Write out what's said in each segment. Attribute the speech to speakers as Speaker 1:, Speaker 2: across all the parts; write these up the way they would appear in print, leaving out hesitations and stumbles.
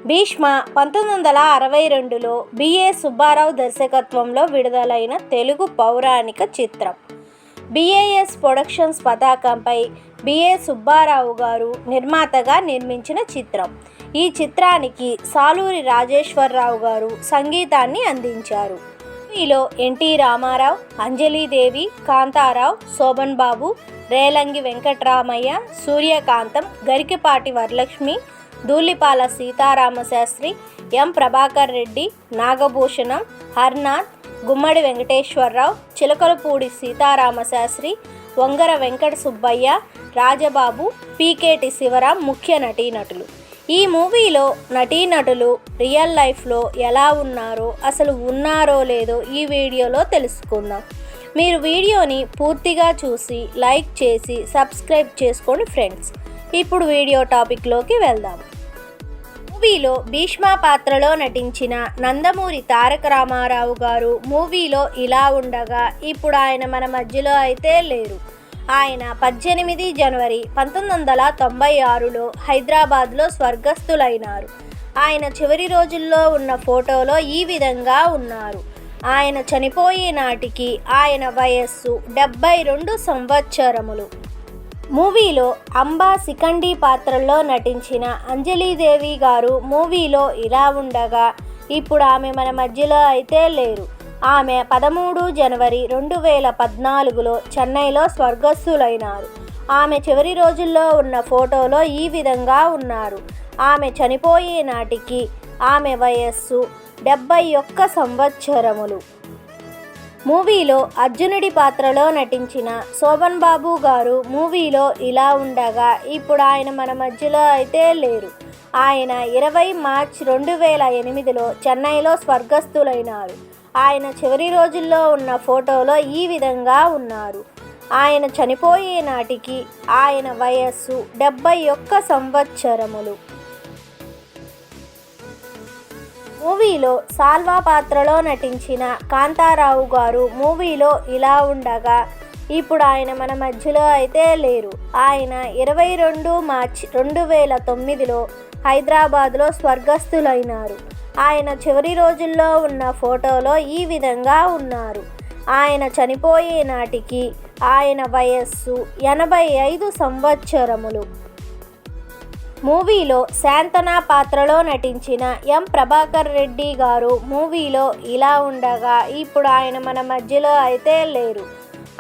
Speaker 1: Bhishma 1962లో BA Subbarao దర్శకత్వంలో విడుదలైన తెలుగు పౌరాణిక చిత్రం. బిఏఎస్ ప్రొడక్షన్స్ పతాకంపై బిఏ సుబ్బారావు గారు నిర్మాతగా నిర్మించిన చిత్రం. ఈ చిత్రానికి సాలూరి రాజేశ్వరరావు గారు సంగీతాన్ని అందించారు. మూవీలో ఎన్టీ రామారావు, అంజలీదేవి, కాంతారావు, శోభన్ బాబు, రేలంగి వెంకట్రామయ్య, సూర్యకాంతం, గరికపాటి వరలక్ష్మి, ధూళిపాల సీతారామశాస్త్రి, ఎం ప్రభాకర్ రెడ్డి, నాగభూషణం, హర్నాథ్, గుమ్మడి వెంకటేశ్వరరావు, చిలకలపూడి సీతారామశాస్త్రి, వంగర వెంకట సుబ్బయ్య, రాజబాబు, పీకేటి శివరాం ముఖ్య నటీనటులు. ఈ మూవీలో నటీనటులు రియల్ లైఫ్లో ఎలా ఉన్నారో, అసలు ఉన్నారో లేదో ఈ వీడియోలో తెలుసుకుందాం. మీరు వీడియోని పూర్తిగా చూసి లైక్ చేసి సబ్స్క్రైబ్ చేసుకోండి ఫ్రెండ్స్. ఇప్పుడు వీడియో టాపిక్లోకి వెళ్దాం. మూవీలో భీష్మ పాత్రలో నటించిన నందమూరి తారక రామారావు గారు మూవీలో ఇలా ఉండగా ఇప్పుడు ఆయన మన మధ్యలో అయితే లేరు. ఆయన 18 జనవరి 1996లో హైదరాబాద్లో స్వర్గస్థులైనారు. ఆయన చివరి రోజుల్లో ఉన్న ఫోటోలో ఈ విధంగా ఉన్నారు. ఆయన చనిపోయే నాటికి ఆయన వయస్సు 72 సంవత్సరములు. మూవీలో అంబా సికండి పాత్రలో నటించిన అంజలీదేవి గారు మూవీలో ఇలా ఉండగా ఇప్పుడు ఆమె మన మధ్యలో అయితే లేరు. ఆమె 13 జనవరి 2014లో చెన్నైలో స్వర్గస్థులైనారు. ఆమె చివరి రోజుల్లో ఉన్న ఫోటోలో ఈ విధంగా ఉన్నారు. ఆమె చనిపోయే నాటికి ఆమె వయస్సు 71 సంవత్సరములు. మూవీలో అర్జునుడి పాత్రలో నటించిన శోభన్ బాబు గారు మూవీలో ఇలా ఉండగా ఇప్పుడు ఆయన మన మధ్యలో అయితే లేరు. ఆయన 20 మార్చి 2008లో చెన్నైలో స్వర్గస్థులైనారు. ఆయన చివరి రోజుల్లో ఉన్న ఫోటోలో ఈ విధంగా ఉన్నారు. ఆయన చనిపోయే నాటికి ఆయన వయస్సు 71 సంవత్సరములు. మూవీలో సాల్వా పాత్రలో నటించిన కాంతారావు గారు మూవీలో ఇలా ఉండగా ఇప్పుడు ఆయన మన మధ్యలో అయితే లేరు. ఆయన 22 మార్చి 2009లో హైదరాబాద్లో స్వర్గస్థులైనారు. ఆయన చివరి రోజుల్లో ఉన్న ఫోటోలో ఈ విధంగా ఉన్నారు. ఆయన చనిపోయే నాటికి ఆయన వయస్సు 85 సంవత్సరములు. మూవీలో శాంతన పాత్రలో నటించిన ఎం ప్రభాకర్ రెడ్డి గారు మూవీలో ఇలా ఉండగా ఇప్పుడు ఆయన మన మధ్యలో అయితే లేరు.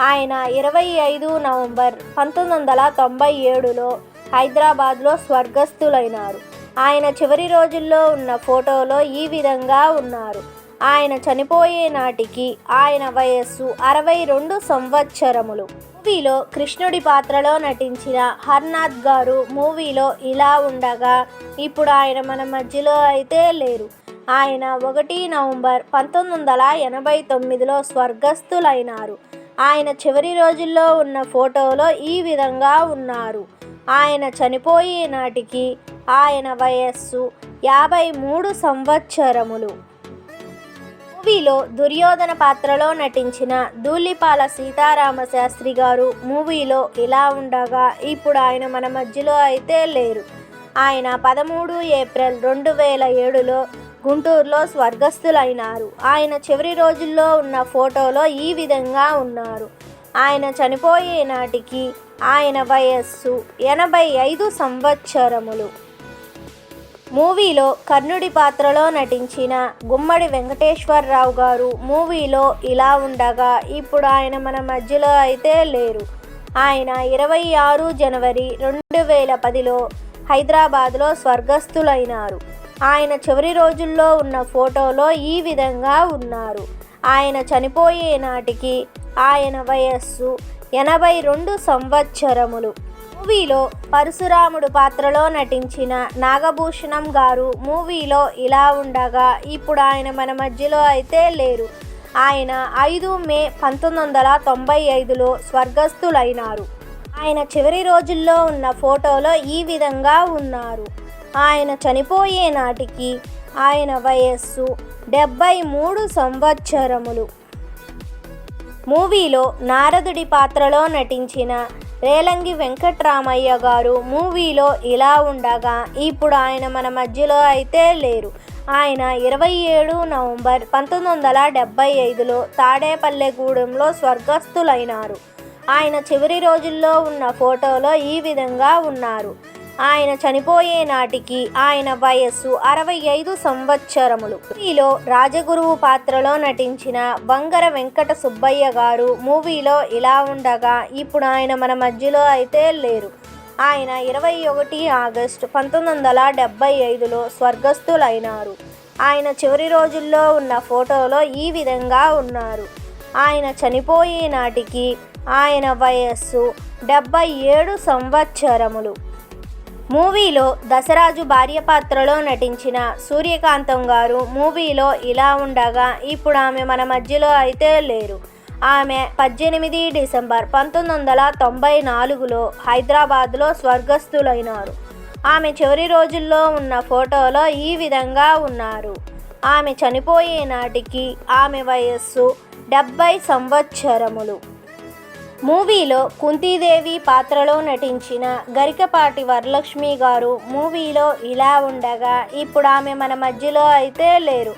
Speaker 1: ఆయన 25 నవంబర్ 1997లో హైదరాబాద్లో స్వర్గస్థులైనారు. ఆయన చివరి రోజుల్లో ఉన్న ఫోటోలో ఈ విధంగా ఉన్నారు. ఆయన చనిపోయే నాటికి ఆయన వయస్సు 62 సంవత్సరములు. మూవీలో కృష్ణుడి పాత్రలో నటించిన హర్నాథ్ గారు మూవీలో ఇలా ఉండగా ఇప్పుడు ఆయన మన మధ్యలో అయితే లేరు. ఆయన 1 నవంబర్ 1989లో స్వర్గస్థులైనారు. ఆయన చివరి రోజుల్లో ఉన్న ఫోటోలో ఈ విధంగా ఉన్నారు. ఆయన చనిపోయే నాటికి ఆయన వయస్సు 53 సంవత్సరములు. మూవీలో దుర్యోధన పాత్రలో నటించిన ధూళిపాల సీతారామశాస్త్రి గారు మూవీలో ఇలా ఉండగా ఇప్పుడు ఆయన మన మధ్యలో అయితే లేరు. ఆయన 13 ఏప్రిల్ 2007లో గుంటూరులో స్వర్గస్థులైనారు. ఆయన చివరి రోజుల్లో ఉన్న ఫోటోలో ఈ విధంగా ఉన్నారు. ఆయన చనిపోయే నాటికి ఆయన వయస్సు 85 సంవత్సరములు. మూవీలో కర్ణుడి పాత్రలో నటించిన గుమ్మడి వెంకటేశ్వరరావు గారు మూవీలో ఇలా ఉండగా ఇప్పుడు ఆయన మన మధ్యలో అయితే లేరు. ఆయన 26 జనవరి 2010లో హైదరాబాద్లో స్వర్గస్థులైనారు. ఆయన చివరి రోజుల్లో ఉన్న ఫోటోలో ఈ విధంగా ఉన్నారు. ఆయన చనిపోయే నాటికి ఆయన వయస్సు 82 సంవత్సరములు. మూవీలో పరశురాముడు పాత్రలో నటించిన నాగభూషణం గారు మూవీలో ఇలా ఉండగా ఇప్పుడు ఆయన మన మధ్యలో అయితే లేరు. ఆయన 5 మే 1995లో స్వర్గస్థులైనారు. ఆయన చివరి రోజుల్లో ఉన్న ఫోటోలో ఈ విధంగా ఉన్నారు. ఆయన చనిపోయే నాటికి ఆయన వయస్సు 73 సంవత్సరములు. మూవీలో నారదుడి పాత్రలో నటించిన రేలంగి వెంకట్రామయ్య గారు మూవీలో ఇలా ఉండగా ఇప్పుడు ఆయన మన మధ్యలో అయితే లేరు. ఆయన 27 నవంబర్ 1975లో తాడేపల్లెగూడెంలో స్వర్గస్థులైనారు. ఆయన చివరి రోజుల్లో ఉన్న ఫోటోలో ఈ విధంగా ఉన్నారు. ఆయన చనిపోయే నాటికి ఆయన వయస్సు 65 సంవత్సరములు. మూవీలో రాజగురువు పాత్రలో నటించిన వంగర వెంకట సుబ్బయ్య గారు మూవీలో ఇలా ఉండగా ఇప్పుడు ఆయన మన మధ్యలో అయితే లేరు. ఆయన 21 ఆగస్టు 1975లో స్వర్గస్థులైనారు. ఆయన చివరి రోజుల్లో ఉన్న ఫోటోలో ఈ విధంగా ఉన్నారు. ఆయన చనిపోయే నాటికి ఆయన వయస్సు 77 సంవత్సరములు. మూవీలో దశరాజు భార్య పాత్రలో నటించిన సూర్యకాంతం గారు మూవీలో ఇలా ఉండగా ఇప్పుడు ఆమె మన మధ్యలో అయితే లేరు. ఆమె 18 డిసెంబర్ 1994లో హైదరాబాద్లో స్వర్గస్థులైనారు. ఆమె చివరి రోజుల్లో ఉన్న ఫోటోలో ఈ విధంగా ఉన్నారు. ఆమె చనిపోయే నాటికి ఆమె వయస్సు 70 సంవత్సరములు. మూవీలో కుంతీదేవి పాత్రలో నటించిన గరికపాటి వరలక్ష్మి గారు మూవీలో ఇలా ఉండగా ఇప్పుడు ఆమె మన మధ్యలో అయితే లేరు.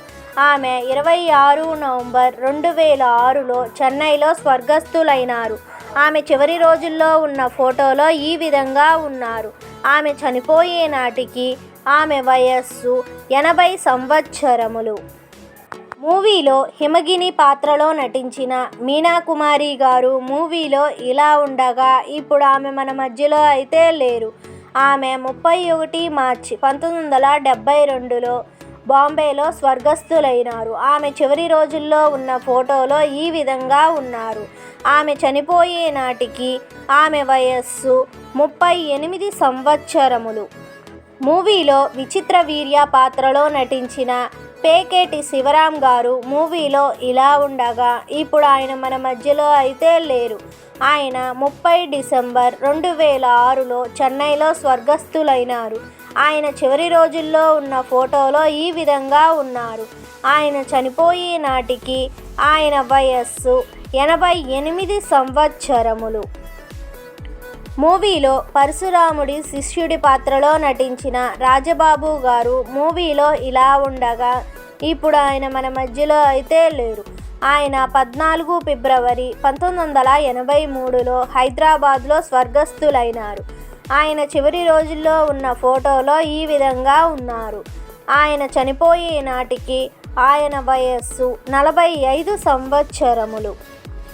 Speaker 1: ఆమె 26 నవంబర్ 2006లో చెన్నైలో స్వర్గస్థులైనారు. ఆమె చివరి రోజుల్లో ఉన్న ఫోటోలో ఈ విధంగా ఉన్నారు. ఆమె చనిపోయే నాటికి ఆమె వయస్సు 80 సంవత్సరములు. మూవీలో హిమగిని పాత్రలో నటించిన మీనాకుమారి గారు మూవీలో ఇలా ఉండగా ఇప్పుడు ఆమె మన మధ్యలో అయితే లేరు. ఆమె 31 మార్చి 1972లో బాంబేలో స్వర్గస్థులైనారు. ఆమె చివరి రోజుల్లో ఉన్న ఫోటోలో ఈ విధంగా ఉన్నారు. ఆమె చనిపోయే నాటికి ఆమె వయస్సు 38 సంవత్సరములు. మూవీలో విచిత్ర వీర్య పాత్రలో నటించిన పేకేటి శివరాం గారు మూవీలో ఇలా ఉండగా ఇప్పుడు ఆయన మన మధ్యలో అయితే లేరు. ఆయన 30 డిసెంబర్ 2006లో చెన్నైలో స్వర్గస్థులైనారు. ఆయన చివరి రోజుల్లో ఉన్న ఫోటోలో ఈ విధంగా ఉన్నారు. ఆయన చనిపోయే నాటికి ఆయన వయస్సు 88 సంవత్సరములు. మూవీలో పరశురాముడి శిష్యుడి పాత్రలో నటించిన రాజబాబు గారు మూవీలో ఇలా ఉండగా ఇప్పుడు ఆయన మన మధ్యలో అయితే లేరు. ఆయన 14 ఫిబ్రవరి 1983లో హైదరాబాద్లో స్వర్గస్థులైనారు. ఆయన చివరి రోజుల్లో ఉన్న ఫోటోలో ఈ విధంగా ఉన్నారు. ఆయన చనిపోయే నాటికి ఆయన వయస్సు 45 సంవత్సరములు.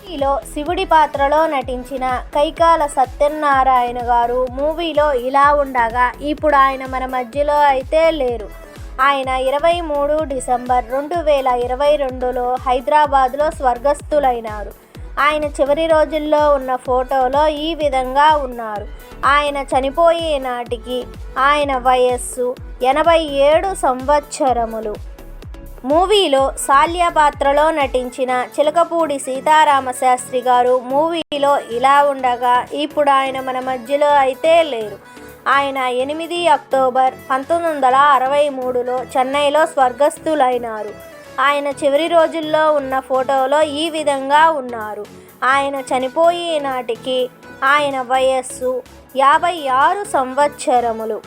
Speaker 1: మూవీలో శివుడి పాత్రలో నటించిన కైకాల సత్యనారాయణ గారు మూవీలో ఇలా ఉండగా ఇప్పుడు ఆయన మన మధ్యలో అయితే లేరు. ఆయన 23 డిసెంబర్ 2022లో హైదరాబాద్లో స్వర్గస్థులైనారు. ఆయన చివరి రోజుల్లో ఉన్న ఫోటోలో ఈ విధంగా ఉన్నారు. ఆయన చనిపోయే నాటికి ఆయన వయస్సు 87 సంవత్సరములు. మూవీలో శాల్య పాత్రలో నటించిన చిలకపూడి సీతారామ శాస్త్రి గారు మూవీలో ఇలా ఉండగా ఇప్పుడు ఆయన మన మధ్యలో అయితే లేరు. ఆయన 8 అక్టోబర్ 1963లో చెన్నైలో స్వర్గస్థులైనారు. ఆయన చివరి రోజుల్లో ఉన్న ఫోటోలో ఈ విధంగా ఉన్నారు. ఆయన చనిపోయే నాటికి ఆయన వయస్సు 56 సంవత్సరములు.